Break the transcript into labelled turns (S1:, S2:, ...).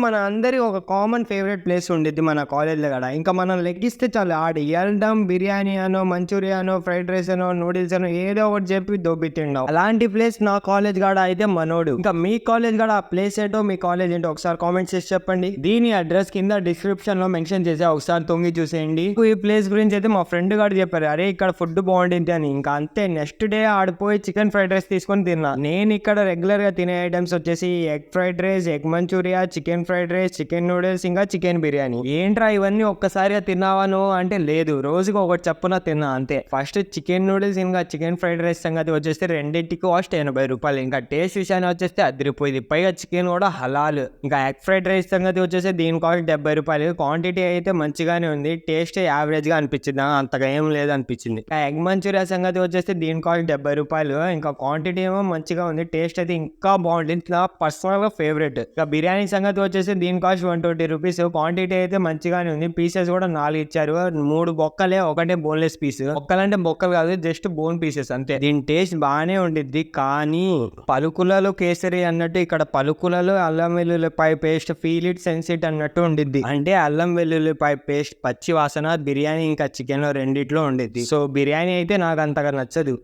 S1: మన అందరి ఒక కామన్ ఫేవరెట్ ప్లేస్ ఉండిద్ది మన కాలేజ్‌లో గూడా. ఇంకా మనం లెగ్గిస్తే చాలు ఆడు ఎల్డం బిర్యానీ అనో, మంచూరియానో, ఫ్రైడ్ రైస్ అనో, నూడిల్స్ అనో ఏదో ఒకటి చెప్పి దొబ్బి తిండం. అలాంటి ప్లేస్ నా కాలేజ్ గాడ అయితే మనోడు. ఇంకా మీ కాలేజ్ గాడ ఆ ప్లేస్ ఏంటో, మీ కాలేజ్ ఏంటో ఒకసారి కామెంట్ చేసి చెప్పండి. దీని అడ్రస్ కింద డిస్క్రిప్షన్‌లో మెన్షన్ చేసా, ఒకసారి తొంగి చూసేయండి. ఈ ప్లేస్ గురించి అయితే మా ఫ్రెండ్ గాడు చెప్పారు. అరే ఇక్కడ ఫుడ్ బాగుండిద్ది అని. ఇంకా అంతే నెక్స్ట్ డే ఆడిపోయి చికెన్ ఫ్రైడ్ రైస్ తీసుకొని తిన్నా. నేను ఇక్కడ రెగ్యులర్ గా తినే ఐటమ్స్ వచ్చేసి egg fried rice, egg Manchuria, chicken fried rice, chicken noodles, ఇంకా చికెన్ బిర్యానీ. ఏంట్రా ఇవన్నీ ఒక్కసారిగా తిన్నావాను అంటే లేదు, రోజుకి ఒకటి చప్పున తిన్నా అంతే. ఫస్ట్ చికెన్ నూడిల్స్ ఇంకా చికెన్ ఫ్రైడ్ రైస్ సంగతి వచ్చేస్తే రెండింటికి కాస్ట్ 80 రూపాయలు. ఇంకా టేస్ట్ విషయాన్ని వచ్చేస్తే అదిరిపోయింది. పైగా చికెన్ కూడా హలాల్. ఇంకా ఎగ్ ఫ్రైడ్ రైస్ సంగతి వచ్చేసి దీని కాస్ట్ 70 రూపాయలు. క్వాంటిటీ అయితే మంచిగానే ఉంది, టేస్ట్ యావరేజ్ గా అనిపించింది, అంతగా ఏం లేదు అనిపించింది. ఎగ్ మంచూరియా సంగతి వచ్చేసి దీని కాస్ట్ 70 రూపాయలు. ఇంకా క్వాంటిటీ ఏమో మంచిగా ఉంది, టేస్ట్ అయితే ఇంకా బాగుంటుంది, నా పర్సనల్ గా ఫేవరెట్. ఇంకా బిర్యానీ సంగతి వచ్చేసి దీని కాస్ట్ 120 రూపీస్. క్వాంటిటీ అయితే మంచిగానే ఉంది, పీసెస్ కూడా 4 ఇచ్చారు. 3 బొక్కలే, ఒకటే బోన్లెస్ పీస్. బొక్కలంటే బొక్కలు కాదు, జస్ట్ బోన్ పీసెస్ అంతే. దీని టేస్ట్ బాగానే ఉండిద్ది, కానీ పలుకులలో కేసరి అన్నట్టు ఇక్కడ పలుకులలో అల్లం వెల్లుల్లిపాయ paste feel it sense it అన్నట్టు ఉండిద్ది. అంటే అల్లం వెల్లుల్లిపాయ పేస్ట్ పచ్చి వాసన బిర్యానీ ఇంకా చికెన్ లో రెండిట్లో ఉండిద్ది. సో బిర్యానీ అయితే నాకు అంతగా నచ్చదు.